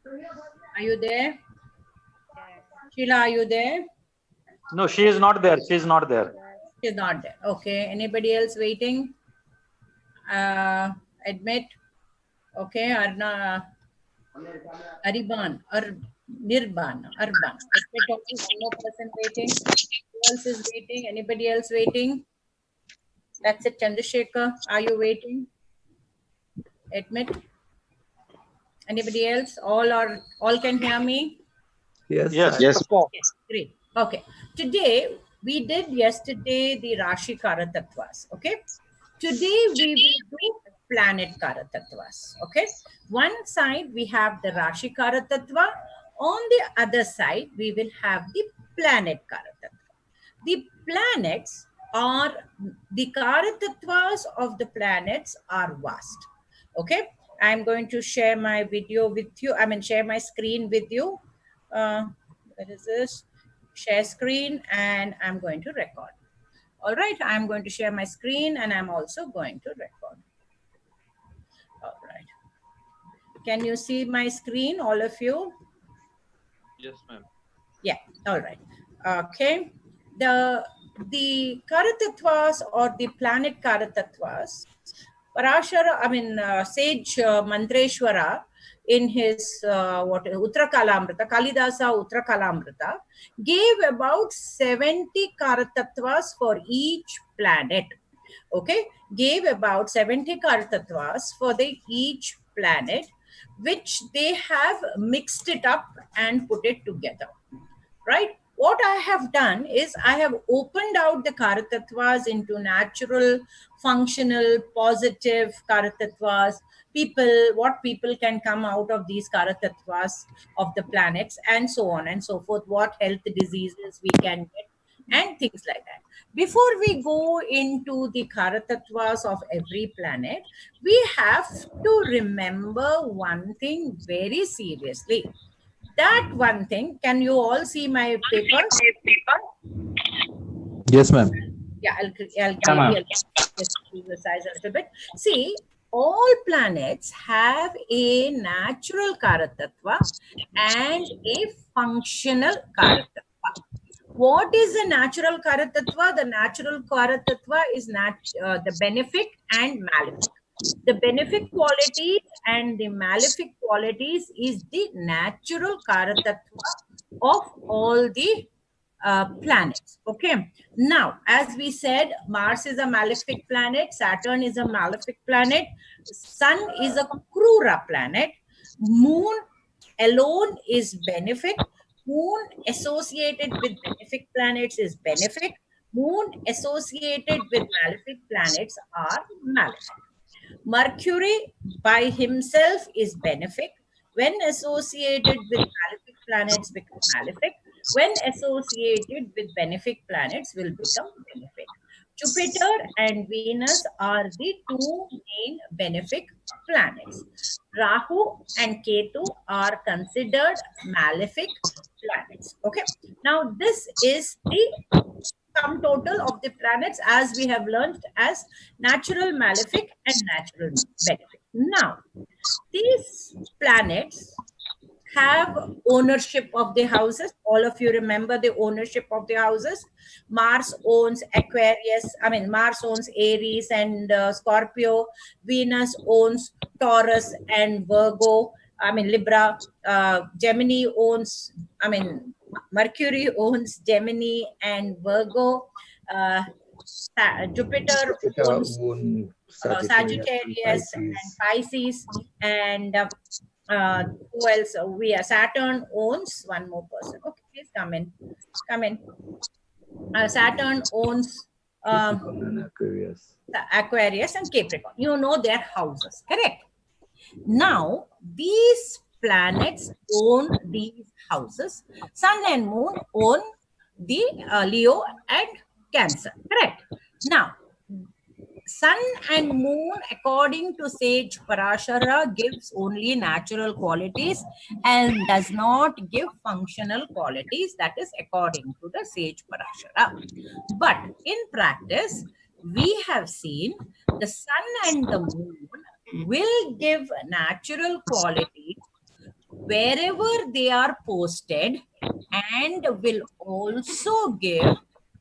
Are you there? Sheila, are you there? No, she is not there. She is not there. She's not there. Okay. Anybody else waiting? Admit. Okay. Arna, Ariban, Nirban, Arban. Admit only one more person waiting. Who else is waiting? Anybody else waiting? That's it. Chandrasekhar, are you waiting? Admit. Anybody else? All can hear me? Yes, Yes. sir. Yes. Great. Okay. Today we did yesterday the Rashi Karatattvas. Okay. Today we will do planet Karatattvas. Okay. One side we have the Rashi Karatattva. On the other side we will have the planet Karatattva. The planets are the Karatattvas of the planets are vast. Okay. I'm going to share my video with you. Share my screen with you. What is this? Share screen, and I'm going to record. All right, I'm going to share my screen and I'm also going to record. All right. Can you see my screen, all of you? Yes, ma'am. Yeah, all right. Okay. The Karatattvas or the planet Karatattvas, Parashara, Sage Mantreshwara in his Uttarakalamrita, Kalidasa Uttarakalamrita, gave about 70 Karatattvas for each planet. Okay, gave about 70 Karatattvas for each planet, which they have mixed it up and put it together. Right? What I have done is I have opened out the Karatattvas into natural, functional, positive Karatattvas, what people can come out of these Karatattvas of the planets, and so on and so forth, what health diseases we can get, and things like that. Before we go into the Karatattvas of every planet, we have to remember one thing very seriously. That one thing, can you all see my paper? Yes, ma'am. Yeah, I'll maybe just increase the size a little bit. See, all planets have a natural Karatattva and a functional Karatattva. What is the natural Karatattva? The natural Karatattva is the benefic and malefic. The benefic qualities and the malefic qualities is the natural Karatattva of all the planets. Okay. Now, as we said, Mars is a malefic planet, Saturn is a malefic planet, Sun is a Krura planet, Moon alone is benefic, Moon associated with benefic planets is benefic, Moon associated with malefic planets are malefic. Mercury by himself is benefic. When associated with malefic planets become malefic. When associated with benefic planets will become benefic. Jupiter and Venus are the two main benefic planets. Rahu and Ketu are considered malefic planets. Okay. Now this is the sum total of the planets as we have learned as natural malefic and natural benefic. Now, these planets have ownership of the houses. All of you remember the ownership of the houses. Mars owns Aquarius. Mars owns Aries and Scorpio. Venus owns Taurus and Virgo. Libra. Gemini owns, Mercury owns Gemini and Virgo. Jupiter owns Sagittarius and Pisces. And who else? Saturn owns one more person. Okay, please come in. Come in. Saturn owns Aquarius and Capricorn. You know their houses, correct? Now, these planets own these houses. Sun and Moon own the Leo and Cancer, correct? Now, Sun and Moon, according to Sage Parashara, gives only natural qualities and does not give functional qualities. That is according to the Sage Parashara. But in practice, we have seen the Sun and the Moon will give natural qualities wherever they are posted and will also give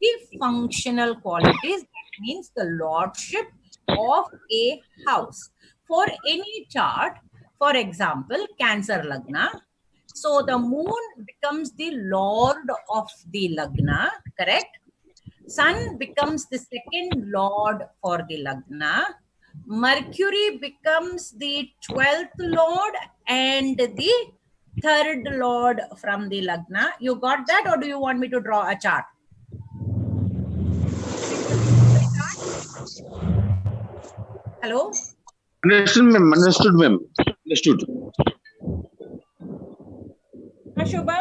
the functional qualities. That means the lordship of a house. For any chart, for example, Cancer Lagna. So the moon becomes the lord of the Lagna, correct? Sun becomes the second lord for the Lagna. Mercury becomes the 12th lord and the third lord from the Lagna. You got that, or do you want me to draw a chart? Hello? Understood, ma'am. Understood, ma'am. Understood. Shubha?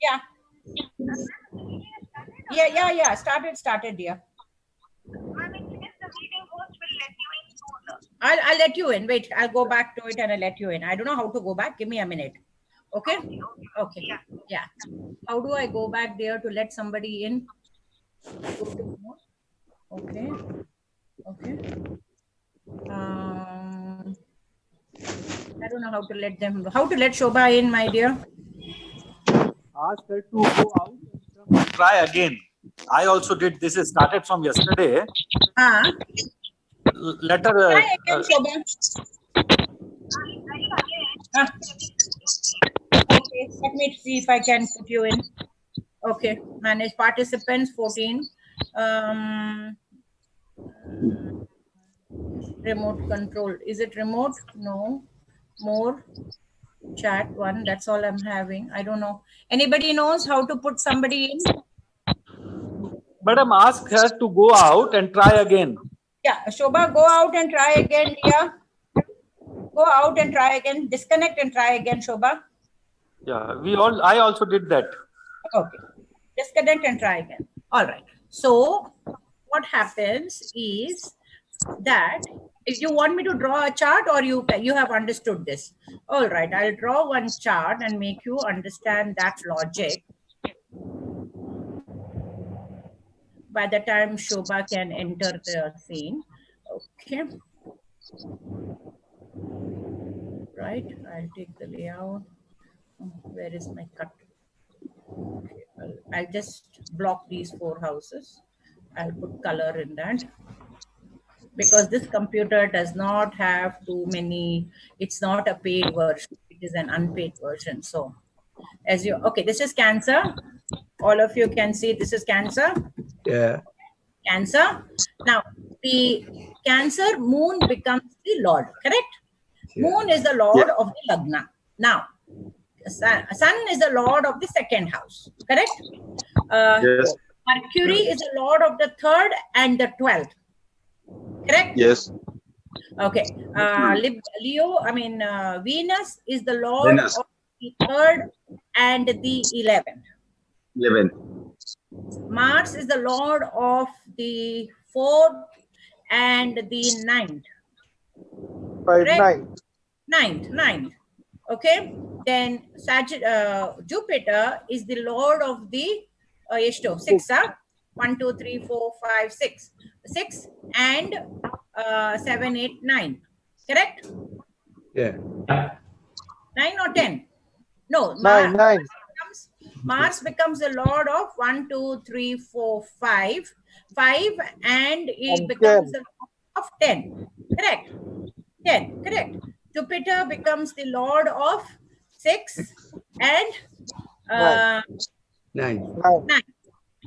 Yeah. Yeah. Started, dear. I'll let you in. Wait, I'll go back to it and I'll let you in. I don't know how to go back. Give me a minute. Okay? Okay. Yeah. How do I go back there to let somebody in? Okay. Okay. I don't know how to let them. How to let Shobha in, my dear? Ask her to go out and try again. I also did this. Is started from yesterday. Let her. Try again, Shobha. Okay, let me see if I can put you in. Okay, manage participants 14. Remote control. Is it remote? No. More. Chat one. That's all I'm having. I don't know. Anybody knows how to put somebody in? Madam, ask her to go out and try again. Yeah, Shobha, go out and try again, dear. Go out and try again. Disconnect and try again, Shobha. Yeah, I also did that. Okay. Disconnect and try again. All right. So what happens is that if you want me to draw a chart, or you have understood this. All right. I'll draw one chart and make you understand that logic. By the time Shobha can enter the scene. Okay. Right. I'll take the layout. Where is my cut? Okay. I'll just block these 4 houses. I'll put color in that, because this computer does not have too many. It's not a paid version. It is an unpaid version. So as you, okay, this is Cancer. All of you can see this is Cancer. Yeah. Cancer. Now the Cancer moon becomes the lord, correct? Yeah. Moon is the lord of the Lagna. Now sun is the lord of the second house, correct? Yes. Mercury is the lord of the third and the 12th, correct? Yes. Okay. Leo, Venus is the lord Venus. of the third and the 11th. 11. Mars is the lord of the 4th and the 9th. Correct? 9th. Okay. Then Jupiter is the lord of the 6. 1, 2, 3, 4, 5, 6. 6 and 7, 8, 9. Correct? Yeah. 9 or 10? No. 9. Mars becomes the lord of 1, 2, 3, 4, 5. 5 and it And becomes 10. the lord of 10. Correct? 10. Correct. Jupiter becomes the lord of 6 and 9. 9. 9.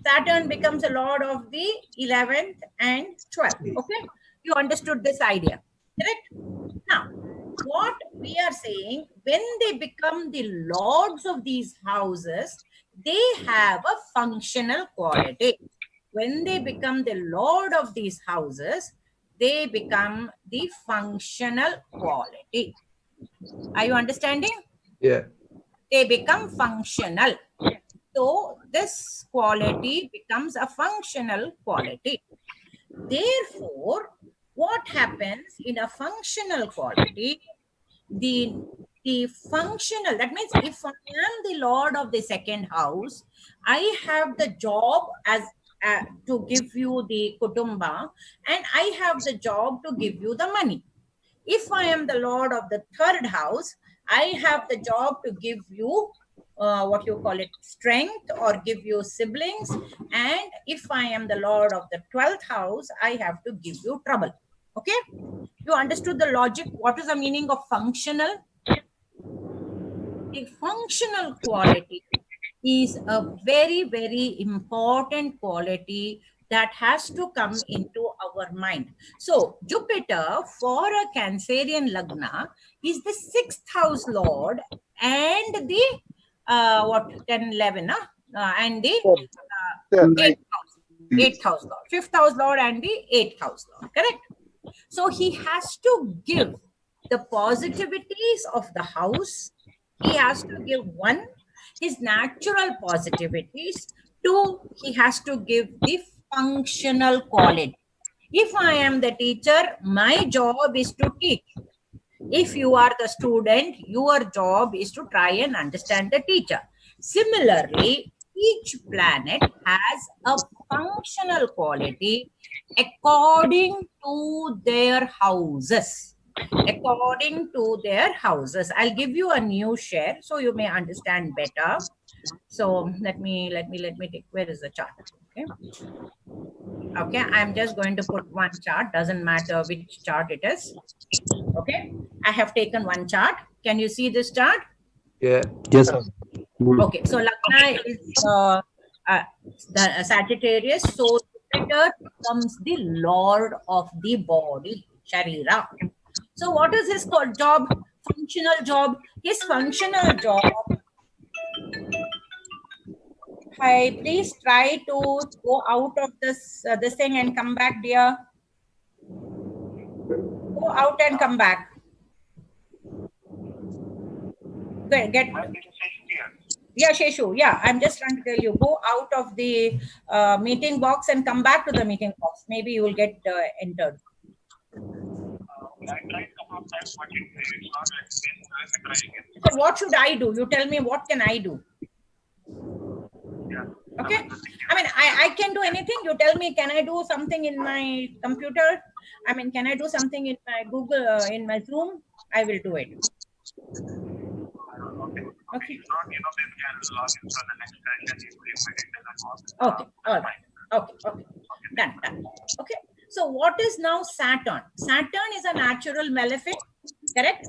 Saturn becomes a lord of the 11th and 12th. Okay, you understood this idea, correct? Now, what we are saying, when they become the lords of these houses, they have a functional quality. When they become the lord of these houses, they become the functional quality. Are you understanding? Yeah. They become functional. So this quality becomes a functional quality. Therefore, what happens in a functional quality? The functional, that means if I am the lord of the second house, I have the job as to give you the kutumba, and I have the job to give you the money. If I am the lord of the third house, I have the job to give you what you call it, strength, or give you siblings. And if I am the lord of the 12th house, I have to give you trouble. Okay, you understood the logic? What is the meaning of functional? A functional quality is a very, very important quality that has to come into our mind. So Jupiter for a Cancerian Lagna is the 6th house lord and the what 10, 11, and the 8th house, 8th house lord, 5th house lord and the 8th house lord, correct? So he has to give the positivities of the house. He has to give one, his natural positivities. Two, he has to give the functional quality. If I am the teacher, my job is to teach. If you are the student, your job is to try and understand the teacher. Similarly, each planet has a functional quality according to their houses. According to their houses. I'll give you a new share so you may understand better. So let me take, where is the chart? Okay, I'm just going to put one chart, doesn't matter which chart it is. Okay, I have taken one chart. Can you see this chart? Yeah. Yes. Okay, so Lagna is the Sagittarius. So Jupiter becomes the lord of the body, Sharira. So what is his job? Functional job. His functional job. Hi, please try to go out of this thing and come back, dear. Go out and come back. Get. Yeah, Sheshu. Yeah, I'm just trying to tell you. Go out of the meeting box and come back to the meeting box. Maybe you will get entered. So what should I do? You tell me, what can I do? Okay. I mean, I can do anything. You tell me, can I do something in my computer? I mean, can I do something in my Google, in my Zoom? I will do it. Okay. Okay. All right. Okay. Okay. Done. Done. Okay. So what is now Saturn? Saturn is a natural malefic, correct?